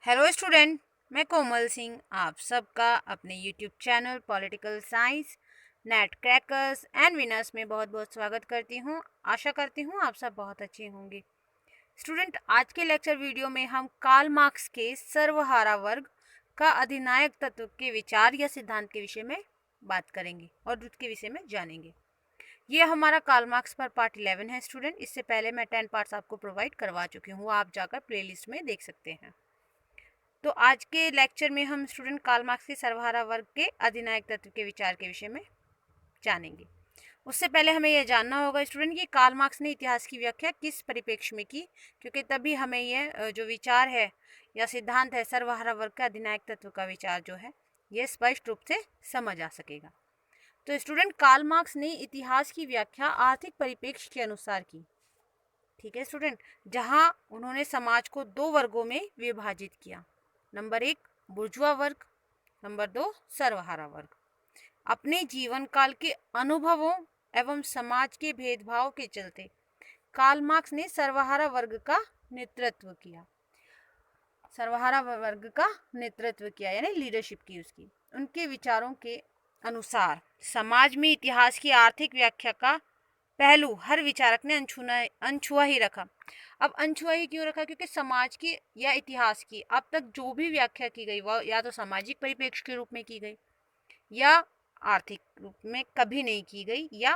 Hello student, मैं कोमल सिंह आप सबका अपने YouTube channel political science net crackers and winners में बहुत बहुत स्वागत करती हूँ। आशा करती हूँ आप सब बहुत अच्छे होंगे। स्टूडेंट, आज के लेक्चर वीडियो में हम कार्ल मार्क्स के सर्वहारा वर्ग का अधिनायक तत्व के विचार या सिद्धांत के विषय में बात करेंगे और उसके विषय में जानेंगे। ये हमारा कार्ल मार्क्स पर पार्ट 11 है स्टूडेंट। इससे पहले मैं 10 पार्ट्स आपको प्रोवाइड करवा चुकी हूँ, आप जाकर प्लेलिस्ट में देख सकते हैं। तो आज के लेक्चर में हम स्टूडेंट कार्ल मार्क्स के सर्वहारा वर्ग के अधिनायक तत्व के विचार के विषय में जानेंगे। उससे पहले हमें यह जानना होगा स्टूडेंट कि कार्ल मार्क्स ने इतिहास की व्याख्या किस परिप्रेक्ष्य में की, क्योंकि तभी हमें यह जो विचार है या सिद्धांत है सर्वहारा वर्ग का अधिनायक तत्व का विचार जो है यह स्पष्ट रूप से समझ आ सकेगा। तो स्टूडेंट, कार्ल मार्क्स ने इतिहास की व्याख्या आर्थिक परिप्रेक्ष्य के अनुसार की। ठीक है स्टूडेंट, जहां उन्होंने समाज को दो वर्गों में विभाजित किया। नंबर 1 बुर्जुआ वर्ग, नंबर 2 सर्वहारा वर्ग। अपने जीवन काल के अनुभवों एवं समाज के भेदभाव के चलते कार्ल मार्क्स ने सर्वहारा वर्ग का नेतृत्व किया। सर्वहारा वर्ग का नेतृत्व किया यानी लीडरशिप की उसकी। उनके विचारों के अनुसार समाज में इतिहास की आर्थिक व्याख्या का पहलू हर विचारक ने अनछुआ ही रखा। अब अनछुआ ही क्यों रखा? क्योंकि समाज की या इतिहास की अब तक जो भी व्याख्या की गई वह या तो सामाजिक परिप्रेक्ष्य के रूप में की गई या आर्थिक रूप में कभी नहीं की गई या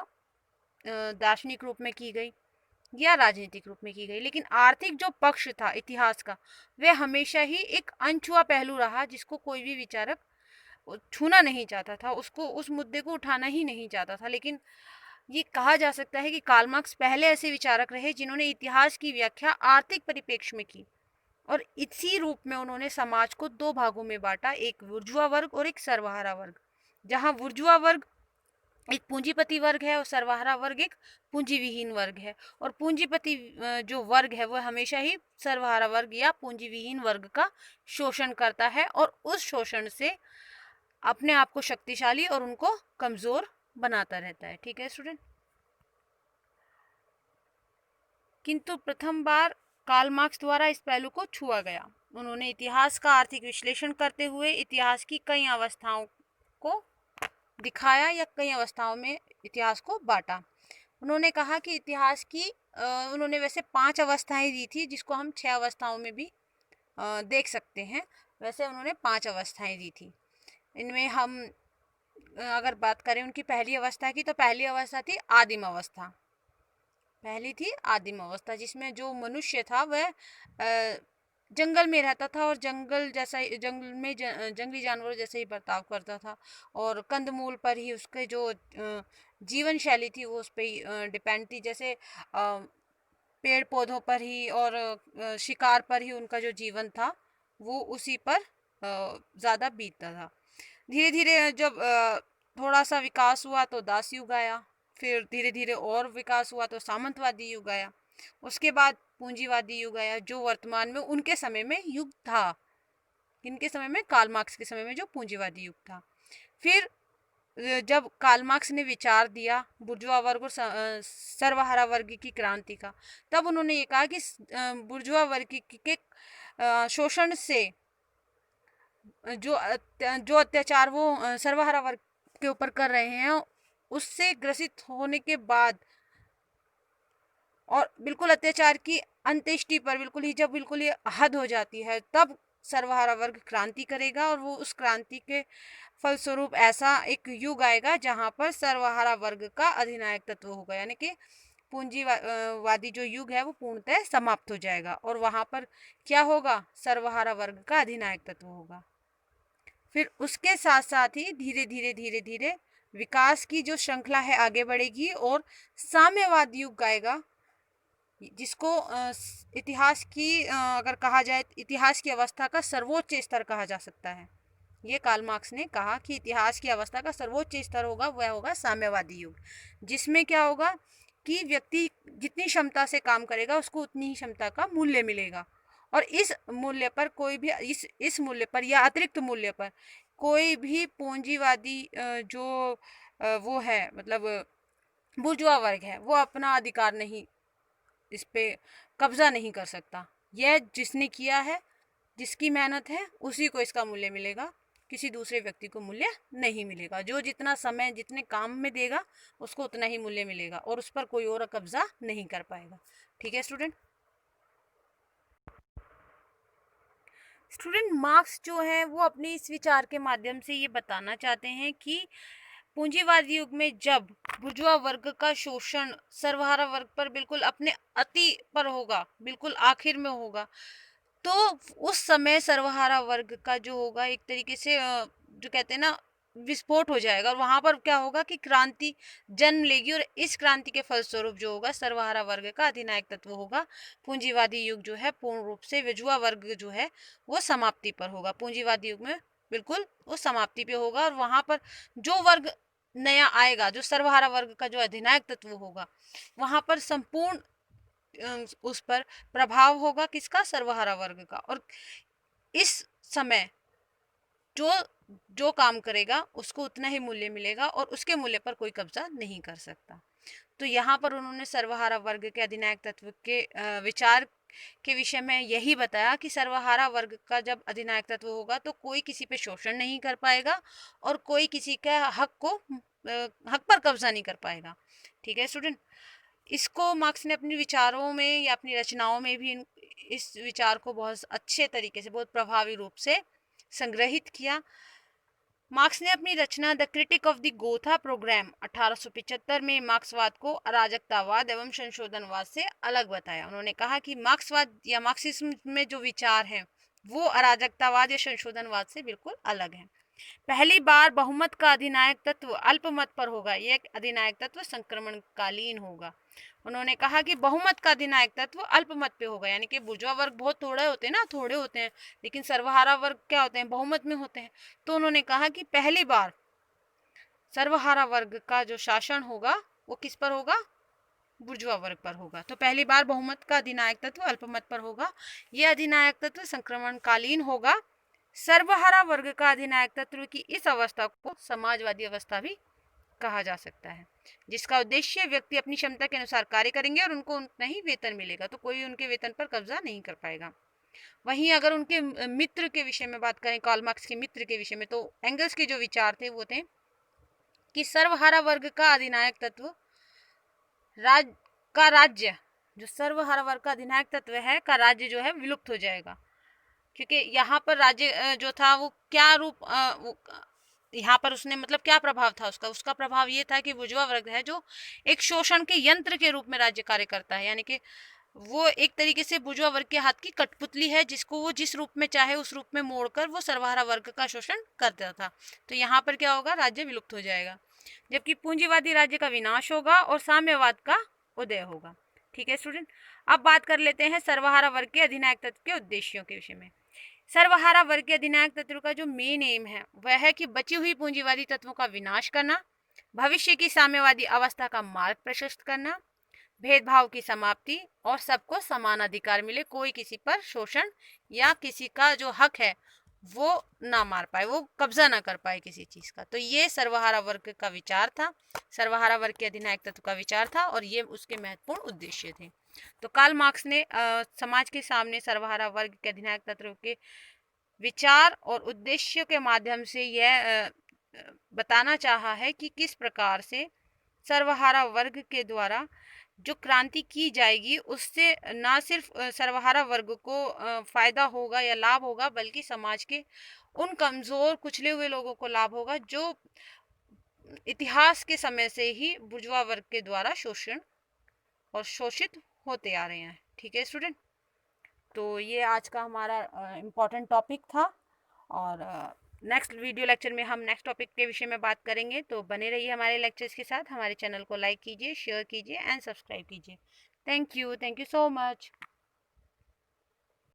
दार्शनिक रूप में की गई या राजनीतिक रूप में की गई। लेकिन आर्थिक जो पक्ष था इतिहास का वह हमेशा ही एक अनछुआ पहलू रहा, जिसको कोई भी विचारक छूना नहीं चाहता था, उसको उस मुद्दे को उठाना ही नहीं चाहता था। लेकिन ये कहा जा सकता है कि कार्ल मार्क्स पहले ऐसे विचारक रहे जिन्होंने इतिहास की व्याख्या आर्थिक परिप्रेक्ष्य में की और इसी रूप में उन्होंने समाज को दो भागों में बांटा, एक बुर्जुआ वर्ग और एक सर्वहारा वर्ग। जहां बुर्जुआ वर्ग एक पूंजीपति वर्ग है और सर्वहारा वर्ग एक पूंजीविहीन वर्ग है। और पूंजीपति जो वर्ग है वह हमेशा ही सर्वहारा वर्ग या पूंजीविहीन वर्ग का शोषण करता है और उस शोषण से अपने आप को शक्तिशाली और उनको कमजोर बनाता रहता है। ठीक है स्टूडेंट, किंतु प्रथम बार कार्ल मार्क्स द्वारा इस पहलू को छुआ गया। उन्होंने इतिहास का आर्थिक विश्लेषण करते हुए इतिहास की कई अवस्थाओं को दिखाया या कई अवस्थाओं में इतिहास को बांटा। उन्होंने कहा कि इतिहास की उन्होंने वैसे 5 अवस्थाएं दी थी, जिसको हम 6 अवस्थाओं में भी देख सकते हैं। वैसे उन्होंने 5 अवस्थाएं दी थी। इनमें हम अगर बात करें उनकी पहली अवस्था की, तो पहली अवस्था थी आदिम अवस्था। पहली थी आदिम अवस्था, जिसमें जो मनुष्य था वह जंगल में रहता था और जंगल जैसा जंगल में जंगली जानवरों जैसे ही बर्ताव करता था और कंदमूल पर ही उसके जो जीवन शैली थी वो उस पर डिपेंड थी। जैसे पेड़ पौधों पर ही और शिकार पर ही उनका जो जीवन था वो उसी पर ज़्यादा बीतता था। धीरे धीरे जब थोड़ा सा विकास हुआ तो दास युग आया, फिर धीरे धीरे और विकास हुआ तो सामंतवादी युग आया, उसके बाद पूंजीवादी युग आया, जो वर्तमान में उनके समय में युग था। इनके समय में कार्ल मार्क्स के समय में जो पूंजीवादी युग था। फिर जब कार्ल मार्क्स ने विचार दिया बुर्जुआ वर्ग और सर्वहारा वर्ग की क्रांति का, तब उन्होंने ये कहा कि बुर्जुआ वर्ग के शोषण से जो अत्याचार वो सर्वहारा वर्ग के ऊपर कर रहे हैं उससे ग्रसित होने के बाद और बिल्कुल अत्याचार की अंत्येष्टि पर बिल्कुल ही हद हो जाती है, तब सर्वहारा वर्ग क्रांति करेगा और वो उस क्रांति के फलस्वरूप ऐसा एक युग आएगा जहां पर सर्वहारा वर्ग का अधिनायक तत्व होगा, यानी कि पूंजीवादी जो युग है वो पूर्णतः समाप्त हो जाएगा और वहां पर क्या होगा? सर्वहारा वर्ग का अधिनायक तत्व होगा। फिर उसके साथ साथ ही धीरे धीरे विकास की जो श्रृंखला है आगे बढ़ेगी और साम्यवाद युग आएगा, जिसको इतिहास की अगर कहा जाए इतिहास की अवस्था का सर्वोच्च स्तर कहा जा सकता है। ये कार्ल मार्क्स ने कहा कि इतिहास की अवस्था का सर्वोच्च स्तर होगा वह होगा साम्यवादी युग, जिसमें क्या होगा कि व्यक्ति जितनी क्षमता से काम करेगा उसको उतनी ही क्षमता का मूल्य मिलेगा और इस मूल्य पर कोई भी इस मूल्य पर या अतिरिक्त मूल्य पर कोई भी पूंजीवादी जो वो है मतलब बुर्जुआ वर्ग है वो अपना अधिकार नहीं, इस पे कब्जा नहीं कर सकता। यह जिसने किया है जिसकी मेहनत है उसी को इसका मूल्य मिलेगा, किसी दूसरे व्यक्ति को मूल्य नहीं मिलेगा। जो जितना समय जितने काम में देगा उसको उतना ही मूल्य मिलेगा और उस पर कोई और कब्जा नहीं कर पाएगा। ठीक है स्टूडेंट। स्टूडेंट मार्क्स जो है वो अपने इस विचार के माध्यम से ये बताना चाहते हैं कि पूंजीवादी युग में जब बुर्जुआ वर्ग का शोषण सर्वहारा वर्ग पर बिल्कुल अपने अति पर होगा, बिल्कुल आखिर में होगा, तो उस समय सर्वहारा वर्ग का जो होगा एक तरीके से जो कहते हैं ना विस्फोट हो जाएगा और वहां पर क्या होगा कि क्रांति जन्म लेगी और इस क्रांति के फलस्वरूप जो होगा सर्वहारा वर्ग का अधिनायक तत्व होगा। पूंजीवादी युग जो है पूर्ण रूप से बुर्जुआ वर्ग जो है वो समाप्ति पर होगा। पूंजीवादी युग में बिल्कुल वो समाप्ति पे होगा और वहां पर जो वर्ग नया आएगा, जो सर्वहारा वर्ग का जो अधिनायक तत्व होगा, वहां पर संपूर्ण उस पर प्रभाव होगा किसका, सर्वहारा वर्ग का। और इस समय जो जो काम करेगा उसको उतना ही मूल्य मिलेगा और उसके मूल्य पर कोई कब्जा नहीं कर सकता। तो यहाँ पर उन्होंने सर्वहारा वर्ग के अधिनायक तत्व के विचार के विषय में यही बताया कि सर्वहारा वर्ग का जब अधिनायक तत्व होगा तो कोई किसी पे शोषण नहीं कर पाएगा और कोई किसी के हक पर कब्जा नहीं कर पाएगा। ठीक है स्टूडेंट। इसको मार्क्स ने अपने विचारों में या अपनी रचनाओं में भी इस विचार को बहुत अच्छे तरीके से, बहुत प्रभावी रूप से संग्रहित किया। मार्क्स ने अपनी रचना the critique of the Gotha programme 1875 में मार्क्सवाद को अराजकतावाद एवं संशोधनवाद से अलग बताया। उन्होंने कहा कि मार्क्सवाद या मार्क्सिज्म में जो विचार हैं वो अराजकतावाद या संशोधनवाद से बिल्कुल अलग है। पहली बार बहुमत का अधिनायक तत्व अल्पमत पर होगा। यह अधिनायक तत्व संक्रमणकालीन होगा। उन्होंने कहा कि बहुमत का अधिनायक तत्व अल्पमत पे होगा, यानी कि बुर्जुआ वर्ग बहुत थोड़े होते हैं ना, थोड़े होते हैं, लेकिन सर्वहारा वर्ग क्या होते हैं, बहुमत में होते हैं। तो उन्होंने कहा कि पहली बार सर्वहारा वर्ग का जो शासन होगा वो किस पर होगा, बुर्जुआ वर्ग पर होगा। तो पहली बार बहुमत का अधिनायक तत्व अल्पमत पर होगा। यह अधिनायक तत्व संक्रमणकालीन होगा। सर्वहारा वर्ग का अधिनायक तत्व की इस अवस्था को समाजवादी अवस्था भी कहा जा सकता है, जिसका उद्देश्य व्यक्ति अपनी क्षमता के अनुसार कार्य करेंगे और उनको उतना ही वेतन मिलेगा, तो कोई उनके वेतन पर कब्जा नहीं कर पाएगा। वहीं अगर उनके मित्र के विषय में बात करें, कार्ल मार्क्स के मित्र के विषय में, तो एंगल्स के जो विचार थे वो थे कि सर्वहारा वर्ग का अधिनायक तत्व राज्य जो सर्वहारा वर्ग का अधिनायक तत्व है का राज्य जो है विलुप्त हो जाएगा, क्योंकि यहाँ पर राज्य जो था वो क्या रूप यहाँ पर उसने मतलब क्या प्रभाव था उसका प्रभाव ये था कि बुर्जुआ वर्ग है जो एक शोषण के यंत्र के रूप में राज्य कार्य करता है, यानी कि वो एक तरीके से बुर्जुआ वर्ग के हाथ की कठपुतली है जिसको वो जिस रूप में चाहे उस रूप में मोड़कर वो सर्वहारा वर्ग का शोषण करता था। तो यहाँ पर क्या होगा, राज्य विलुप्त हो जाएगा, जबकि पूंजीवादी राज्य का विनाश होगा और साम्यवाद का उदय होगा। ठीक है स्टूडेंट। अब बात कर लेते हैं सर्वहारा वर्ग के अधिनायक तत्व के उद्देश्यों के विषय में। सर्वहारा वर्ग के अधिनायक तत्व का जो मेन एम है वह है कि बची हुई पूंजीवादी तत्वों का विनाश करना, भविष्य की साम्यवादी अवस्था का मार्ग प्रशस्त करना, भेदभाव की समाप्ति और सबको समान अधिकार मिले, कोई किसी पर शोषण या किसी का जो हक है वो ना मार पाए, वो कब्जा ना कर पाए किसी चीज का। तो ये सर्वहारा वर्ग का विचार था, सर्वहारा वर्ग के अधिनायक तत्व का विचार था और ये उसके महत्वपूर्ण उद्देश्य थे। तो कार्ल मार्क्स ने समाज के सामने सर्वहारा वर्ग के अधिनायक तत्व के विचार और उद्देश्य के माध्यम से यह बताना चाहा है कि किस प्रकार से सर्वहारा वर्ग के द्वारा जो क्रांति की जाएगी उससे ना सिर्फ सर्वहारा वर्ग को फायदा होगा या लाभ होगा, बल्कि समाज के उन कमजोर कुचले हुए लोगों को लाभ होगा जो इतिहास के समय से ही बुर्जुआ वर्ग के द्वारा शोषण और शोषित होते आ रहे हैं। ठीक है स्टूडेंट। तो ये आज का हमारा इम्पॉर्टेंट टॉपिक था और नेक्स्ट वीडियो लेक्चर में हम नेक्स्ट टॉपिक के विषय में बात करेंगे। तो बने रहिए हमारे लेक्चर्स के साथ, हमारे चैनल को लाइक कीजिए, शेयर कीजिए एंड सब्सक्राइब कीजिए। Thank you so much.